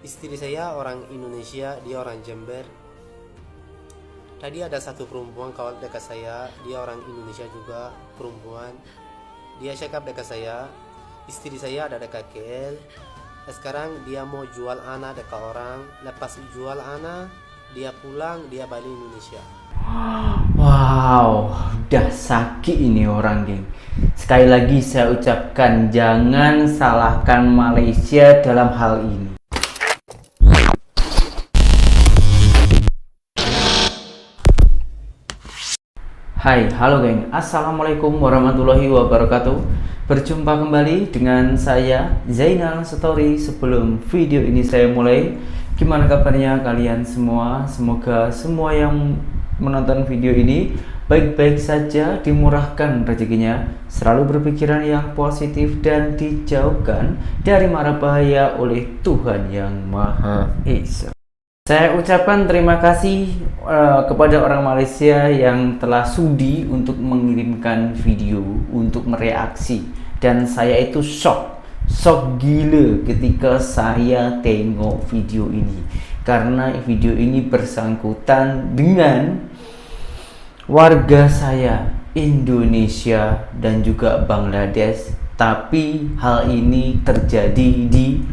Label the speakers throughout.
Speaker 1: Istri saya orang Indonesia, dia orang Jember. Tadi ada satu perempuan kawan dekat saya, dia orang Indonesia juga, perempuan. Dia cakap dekat saya, istri saya ada dekat KL. Sekarang dia mau jual anak dekat orang. Lepas jual anak, dia pulang, dia balik Indonesia.
Speaker 2: Wow, udah sakit ini orang, geng. Sekali lagi saya ucapkan jangan salahkan Malaysia dalam hal ini. Hai, halo geng. Assalamualaikum warahmatullahi wabarakatuh. Berjumpa kembali dengan saya Zainal Story. Sebelum video ini saya mulai, gimana kabarnya kalian semua? Semoga semua yang menonton video ini baik-baik saja, dimurahkan rezekinya, selalu berpikiran yang positif dan dijauhkan dari mara bahaya oleh Tuhan yang Maha Esa. Saya ucapkan terima kasih kepada orang Malaysia yang telah sudi untuk mengirimkan video untuk mereaksi, dan saya itu shock gila ketika saya tengok video ini, karena video ini bersangkutan dengan warga saya Indonesia dan juga Bangladesh, tapi hal ini terjadi di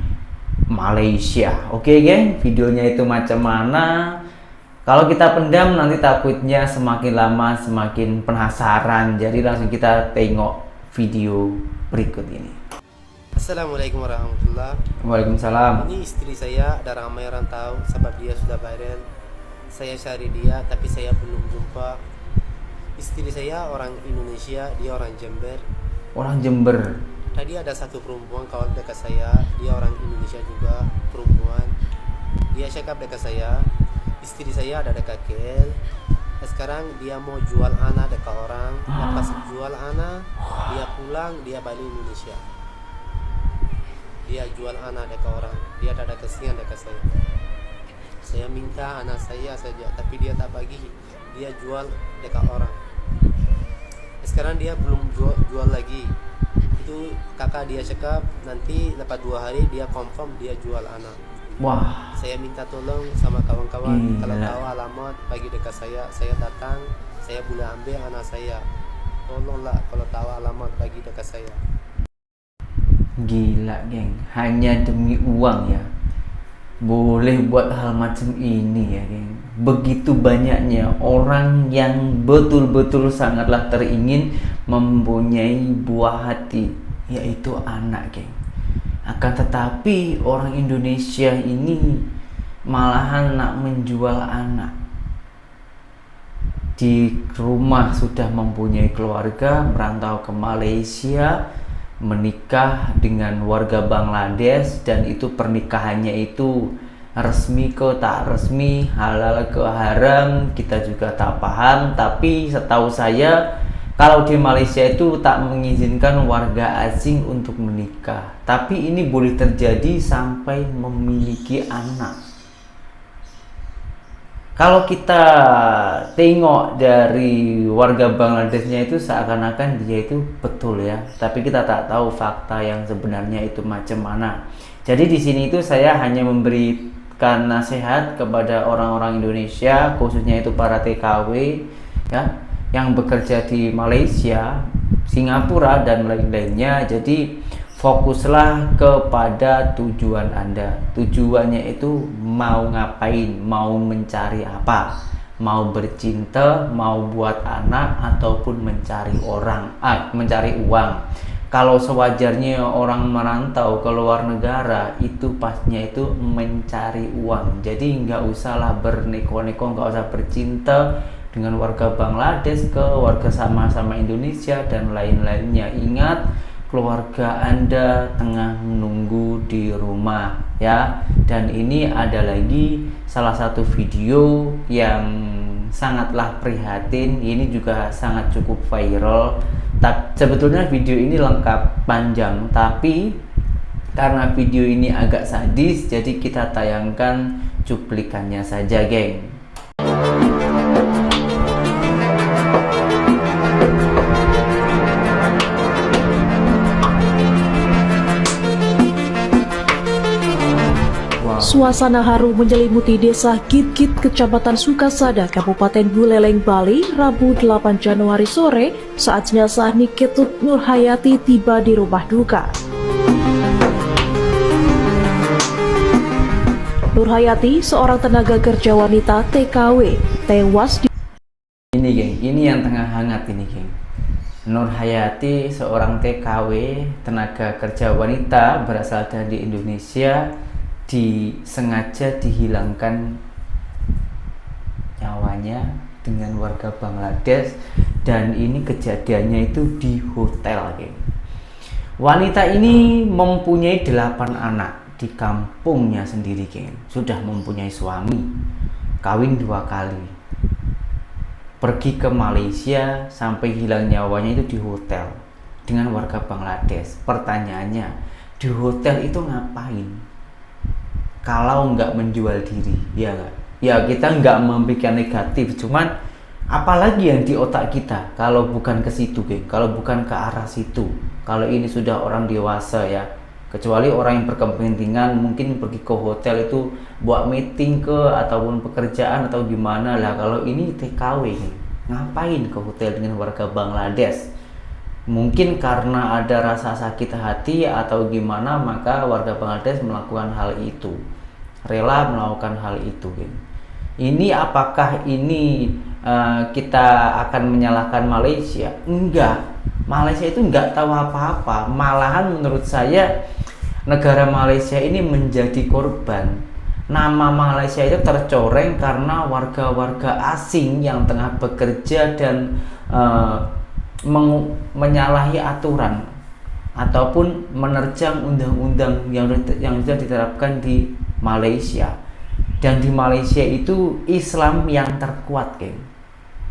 Speaker 2: Malaysia. Oke geng, videonya itu macam mana? Kalau kita pendam nanti takutnya semakin lama semakin penasaran. Jadi langsung kita tengok video berikut ini.
Speaker 1: Assalamualaikum warahmatullahi.
Speaker 2: Waalaikumsalam.
Speaker 1: Ini istri saya, ada ramai orang tahu sebab dia sudah viral. Saya cari dia tapi saya belum jumpa. Istri saya orang Indonesia, dia orang Jember.
Speaker 2: Orang Jember.
Speaker 1: Tadi ada satu perempuan kawan dekat saya, dia orang Indonesia juga, perempuan. Dia cakap dekat saya, istri saya ada dekat KL. Sekarang dia mau jual anak dekat orang. Lepas jual anak, dia pulang, dia balik Indonesia. Dia jual anak dekat orang. Dia ada kesian dekat saya. Saya minta anak saya saja, tapi dia tak bagi. Dia jual dekat orang. Sekarang dia belum jual lagi. Itu kakak dia cakap nanti lepas 2 hari dia confirm dia jual anak.
Speaker 2: Wah,
Speaker 1: Saya minta tolong sama kawan-kawan, kalau
Speaker 2: Gila.
Speaker 1: tahu alamat bagi dekat saya datang, saya boleh ambil anak saya. Tolonglah kalau tahu alamat bagi dekat saya.
Speaker 2: gila geng, hanya demi uang ya boleh buat hal macam ini ya geng. Begitu banyaknya orang yang betul-betul sangatlah teringin mempunyai buah hati, yaitu anak geng. Akan tetapi orang Indonesia ini malahan nak menjual anak. Di rumah sudah mempunyai keluarga, merantau ke Malaysia, menikah dengan warga Bangladesh, dan itu pernikahannya itu resmi ke tak resmi, halal ke haram, kita juga tak paham. Tapi setahu saya kalau di Malaysia itu tak mengizinkan warga asing untuk menikah, tapi ini boleh terjadi sampai memiliki anak. Kalau kita tengok dari warga Bangladeshnya itu seakan-akan dia itu betul ya, tapi kita tak tahu fakta yang sebenarnya itu macam mana. Jadi di sini itu saya hanya memberikan nasihat kepada orang-orang Indonesia, khususnya itu para TKW ya, yang bekerja di Malaysia, Singapura dan lain-lainnya. Jadi fokuslah kepada tujuan Anda. Tujuannya itu mau ngapain, mau mencari apa, mau bercinta, mau buat anak, ataupun mencari mencari uang. Kalau sewajarnya orang merantau ke luar negara itu pastinya itu mencari uang. Jadi nggak usahlah berneko-neko, nggak usah bercinta dengan warga Bangladesh ke warga sama-sama Indonesia dan lain-lainnya. Ingat, keluarga Anda tengah menunggu di rumah ya. Dan ini ada lagi salah satu video yang sangatlah prihatin. Ini juga sangat cukup viral. Sebetulnya video ini lengkap panjang, tapi karena video ini agak sadis, jadi kita tayangkan cuplikannya saja geng.
Speaker 3: suasana haru menyelimuti desa Git-Git, Kecamatan Sukasada, Kabupaten Buleleng, Bali, Rabu 8 Januari sore saat jenazah Niketut Nurhayati tiba di rumah duka. Nurhayati, seorang tenaga kerja wanita TKW, tewas di...
Speaker 2: Ini geng, ini yang tengah hangat ini geng. Nurhayati, seorang TKW, tenaga kerja wanita berasal dari Indonesia, disengaja dihilangkan nyawanya dengan warga Bangladesh, dan ini kejadiannya itu di hotel geng. Wanita ini mempunyai 8 anak di kampungnya sendiri geng. Sudah mempunyai suami, kawin 2 kali, pergi ke Malaysia sampai hilang nyawanya itu di hotel dengan warga Bangladesh. Pertanyaannya, di hotel itu ngapain kalau nggak menjual diri? Ya nggak? Ya kita nggak memikirkan negatif, cuman apalagi yang di otak kita kalau bukan ke situ geng, kalau bukan ke arah situ. Kalau ini sudah orang dewasa ya, kecuali orang yang berkepentingan mungkin pergi ke hotel itu buat meeting ataupun pekerjaan atau gimana lah. Kalau ini TKW nih, ngapain ke hotel dengan warga Bangladesh? Mungkin karena ada rasa sakit hati atau gimana, maka warga Bangladesh melakukan hal itu, rela melakukan hal itu geng. Ini apakah ini kita akan menyalahkan Malaysia? Enggak, Malaysia itu enggak tahu apa-apa. Malahan menurut saya negara Malaysia ini menjadi korban. Nama Malaysia itu tercoreng karena warga-warga asing yang tengah bekerja dan menyalahi aturan ataupun menerjang undang-undang yang sudah diterapkan di Malaysia. Dan di Malaysia itu Islam yang terkuat geng,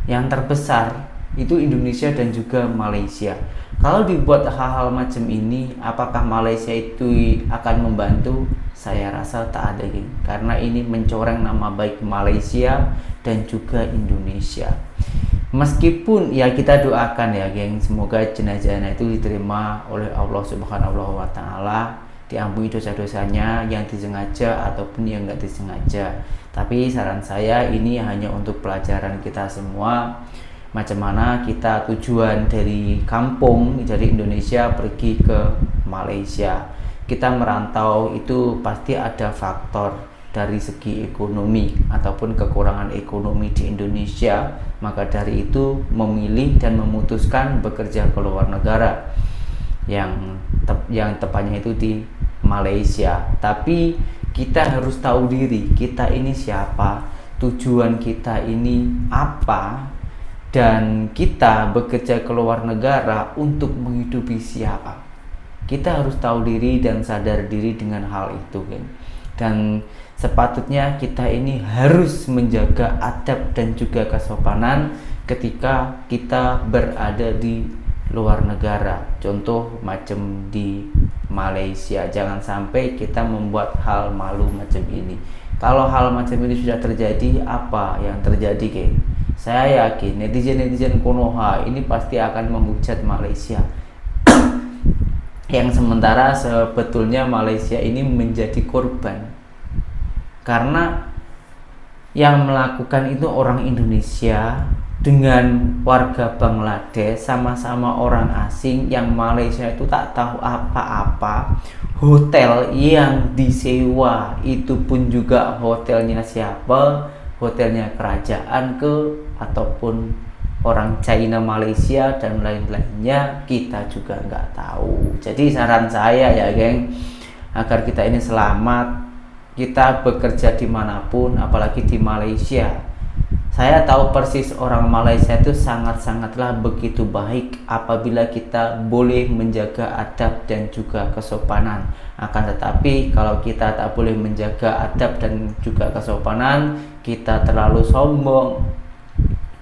Speaker 2: yang terbesar itu Indonesia dan juga Malaysia. Kalau dibuat hal-hal macam ini, apakah Malaysia itu akan membantu? Saya rasa tak ada geng, karena ini mencoreng nama baik Malaysia dan juga Indonesia. Meskipun ya kita doakan ya geng, semoga jenazahnya itu diterima oleh Allah Subhanahu wa Ta'ala, diampuni dosa-dosanya yang disengaja ataupun yang nggak disengaja. Tapi saran saya ini hanya untuk pelajaran kita semua, macam mana kita tujuan dari kampung, dari Indonesia pergi ke Malaysia. Kita merantau itu pasti ada faktor dari segi ekonomi ataupun kekurangan ekonomi di Indonesia, maka dari itu memilih dan memutuskan bekerja ke luar negara, yang tepatnya itu di Malaysia. Tapi kita harus tahu diri, kita ini siapa, tujuan kita ini apa, dan kita bekerja ke luar negara untuk menghidupi siapa. Kita harus tahu diri dan sadar diri dengan hal itu kan. Dan sepatutnya kita ini harus menjaga adab dan juga kesopanan ketika kita berada di luar negara. Contoh macam di Malaysia, jangan sampai kita membuat hal malu macam ini. Kalau hal macam ini sudah terjadi, apa yang terjadi geng? Saya yakin netizen Konoha ini pasti akan menghujat Malaysia. Yang sementara sebetulnya Malaysia ini menjadi korban, karena yang melakukan itu orang Indonesia dengan warga Bangladesh, sama-sama orang asing. Yang Malaysia itu tak tahu apa-apa. Hotel yang disewa itu pun juga hotelnya siapa, hotelnya kerajaan ataupun orang China, Malaysia dan lain-lainnya, kita juga nggak tahu. Jadi saran saya ya geng, agar kita ini selamat, kita bekerja dimanapun, apalagi di Malaysia. Saya tahu persis orang Malaysia itu sangat-sangatlah begitu baik apabila kita boleh menjaga adab dan juga kesopanan. Akan tetapi kalau kita tak boleh menjaga adab dan juga kesopanan, kita terlalu sombong,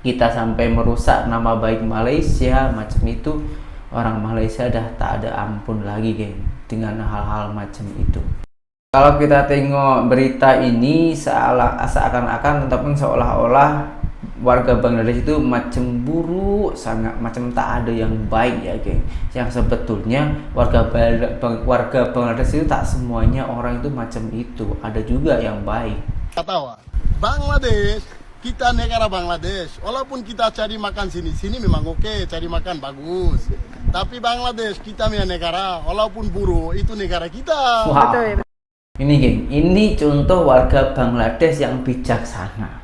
Speaker 2: kita sampai merusak nama baik Malaysia macam itu, orang Malaysia dah tak ada ampun lagi geng dengan hal-hal macam itu. Kalau kita tengok berita ini seakan-akan ataupun seolah-olah warga Bangladesh itu macam buruk, sangat macam tak ada yang baik ya geng. Yang sebetulnya warga Bangladesh itu tak semuanya orang itu macam itu, ada juga yang baik.
Speaker 4: Katawa, Bangladesh, kita negara Bangladesh, walaupun kita cari makan sini memang oke, cari makan bagus. Tapi Bangladesh kita punya negara, walaupun buruk itu negara kita.
Speaker 2: Wow. Ini geng, ini contoh warga Bangladesh yang bijaksana.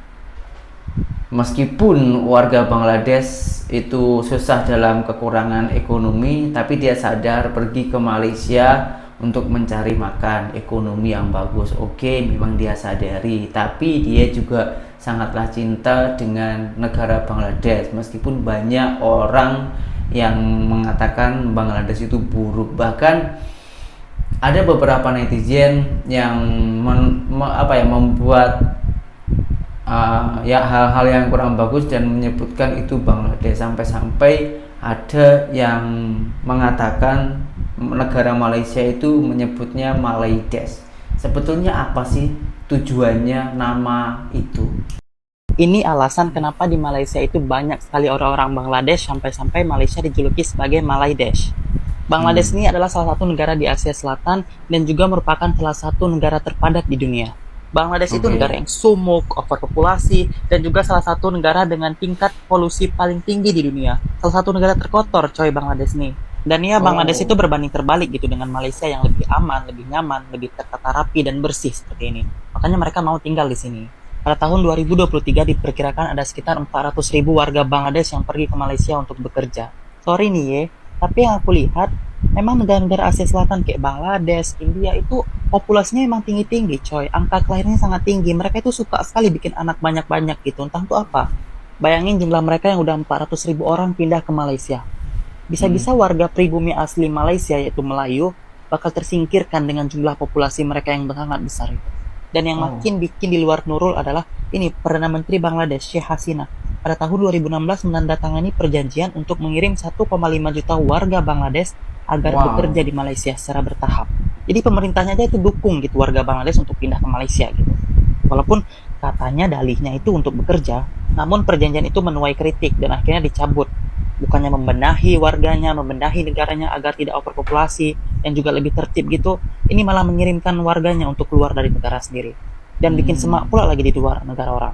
Speaker 2: Meskipun warga Bangladesh itu susah dalam kekurangan ekonomi, tapi dia sadar pergi ke Malaysia untuk mencari makan, ekonomi yang bagus. Oke, memang dia sadari, tapi dia juga sangatlah cinta dengan negara Bangladesh. Meskipun banyak orang yang mengatakan Bangladesh itu buruk, bahkan ada beberapa netizen yang membuat hal-hal yang kurang bagus dan menyebutkan itu Bangladesh, sampai-sampai ada yang mengatakan negara Malaysia itu menyebutnya Malaydesh. Sebetulnya apa sih tujuannya nama itu?
Speaker 5: Ini alasan kenapa di Malaysia itu banyak sekali orang-orang Bangladesh, sampai-sampai Malaysia dijuluki sebagai Malaydesh. Bangladesh ini adalah salah satu negara di Asia Selatan dan juga merupakan salah satu negara terpadat di dunia. Bangladesh itu negara yang sumuk, overpopulasi, dan juga salah satu negara dengan tingkat polusi paling tinggi di dunia. Salah satu negara terkotor, coy, Bangladesh nih. Dan ya, Bangladesh itu berbanding terbalik gitu dengan Malaysia yang lebih aman, lebih nyaman, lebih tertata rapi dan bersih seperti ini. Makanya mereka mau tinggal di sini. Pada tahun 2023 diperkirakan ada sekitar 400.000 warga Bangladesh yang pergi ke Malaysia untuk bekerja. Sorry nih ya, tapi yang aku lihat memang negara-negara Asia Selatan kayak Bangladesh, India itu populasinya emang tinggi-tinggi coy, angka kelahirannya sangat tinggi. Mereka itu suka sekali bikin anak banyak-banyak gitu, entah itu apa. Bayangin jumlah mereka yang udah 400.000 orang pindah ke Malaysia. Bisa-bisa warga pribumi asli Malaysia yaitu Melayu bakal tersingkirkan dengan jumlah populasi mereka yang sangat besar itu. Dan yang makin bikin di luar Nurul adalah ini, Perdana Menteri Bangladesh Sheikh Hasina pada tahun 2016 menandatangani perjanjian untuk mengirim 1,5 juta warga Bangladesh agar bekerja di Malaysia secara bertahap. Jadi pemerintahnya aja itu dukung gitu warga Bangladesh untuk pindah ke Malaysia gitu. Walaupun katanya dalihnya itu untuk bekerja, namun perjanjian itu menuai kritik dan akhirnya dicabut. Bukannya membenahi warganya, membenahi negaranya agar tidak overpopulasi dan juga lebih tertib gitu, ini malah mengirimkan warganya untuk keluar dari negara sendiri dan bikin semak pula lagi di luar negara orang.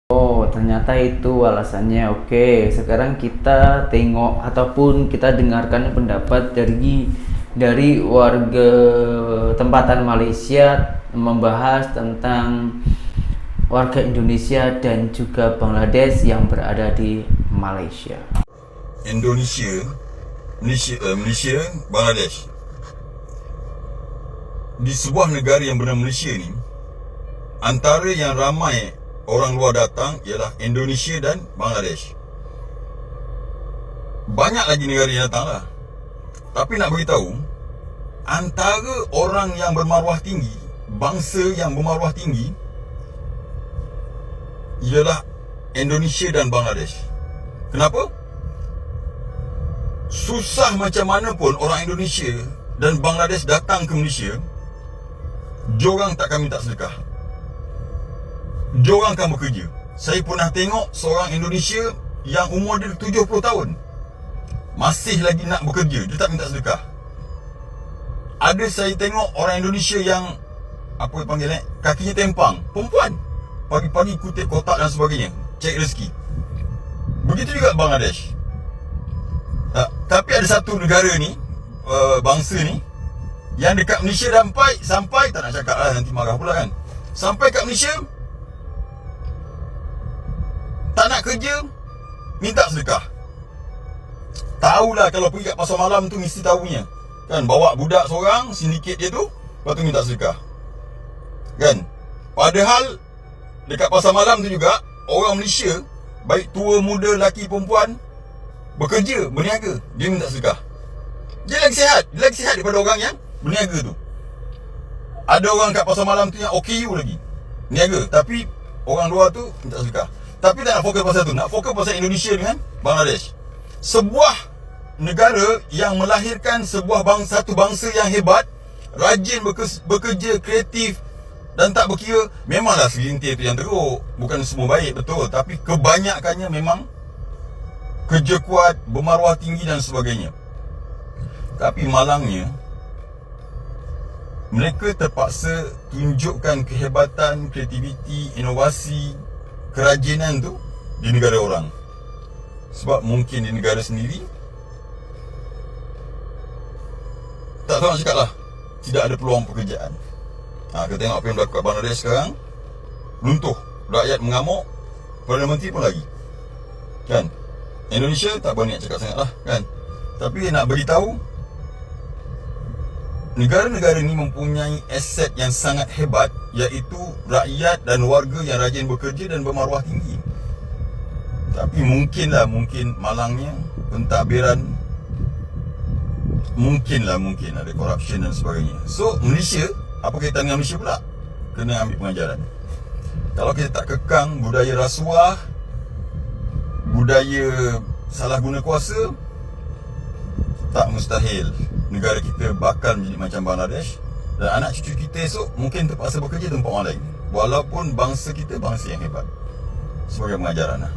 Speaker 2: Oh, ternyata itu alasannya. Oke, sekarang kita tengok ataupun kita dengarkan pendapat dari warga tempatan Malaysia membahas tentang warga Indonesia dan juga Bangladesh yang berada di Malaysia.
Speaker 6: Malaysia, Bangladesh. Di sebuah negara yang bernama Malaysia ni, antara yang ramai orang luar datang ialah Indonesia dan Bangladesh. Banyak lagi negara yang datang lah. Tapi nak beritahu, antara orang yang bermaruah tinggi, bangsa yang bermaruah tinggi ialah Indonesia dan Bangladesh. Kenapa? Susah macam mana pun orang Indonesia dan Bangladesh datang ke Malaysia, diorang takkan minta sedekah. Diorang akan bekerja. Saya pernah tengok seorang Indonesia yang umur dia 70 tahun masih lagi nak bekerja, dia tak minta sedekah. Ada saya tengok orang Indonesia yang apa panggil kakinya tempang, perempuan, pagi-pagi kutip kotak dan sebagainya, cek rezeki. Begitu juga Bangladesh. Tapi ada satu negara ni, bangsa ni yang dekat Malaysia sampai tak nak cakap lah, nanti marah pula kan. Sampai kat Malaysia tak nak kerja, minta sedekah. Tahulah kalau pergi kat pasar malam tu mesti tahunya kan, bawa budak seorang, sindiket dia tu, lepas tu minta sedekah kan. Padahal dekat pasar malam tu juga orang Malaysia, baik tua muda, lelaki perempuan, bekerja, berniaga, dia minta sedekah. Dia lagi sihat daripada orang yang berniaga tu. Ada orang kat pasar malam tu yang OKU lagi, niaga, tapi orang luar tu minta sedekah. Tapi tak nak fokus pasal tu, nak fokus pasal Indonesia dengan Bangladesh. Sebuah negara yang melahirkan satu bangsa yang hebat, rajin bekerja, kreatif Dan tak berkira, memanglah segelintir tu yang teruk, bukan semua baik, betul. Tapi kebanyakannya memang kerja kuat, bermaruah tinggi dan sebagainya. Tapi malangnya, mereka terpaksa tunjukkan kehebatan, kreativiti, inovasi, kerajinan tu di negara orang. Sebab mungkin di negara sendiri tak tahu nak cakap lah, tidak ada peluang pekerjaan. Kita tengok apa yang berlaku kat Bangladesh sekarang. Runtuh, rakyat mengamuk, Perdana Menteri pun lagi. Kan? Indonesia tak berani nak cakap sangat lah, kan? Tapi nak beritahu, negara-negara ni mempunyai aset yang sangat hebat, iaitu rakyat dan warga yang rajin bekerja dan bermaruah tinggi. Tapi mungkin malangnya pentadbiran, mungkin ada corruption dan sebagainya. So Malaysia, apa kaitan dengan Malaysia pula? Kena ambil pengajaran. Kalau kita tak kekang budaya rasuah, budaya salah guna kuasa, tak mustahil negara kita bakal menjadi macam Bangladesh. Dan anak cucu kita esok mungkin terpaksa bekerja tempat orang lain, walaupun bangsa kita bangsa yang hebat. Sebagai pengajaran lah.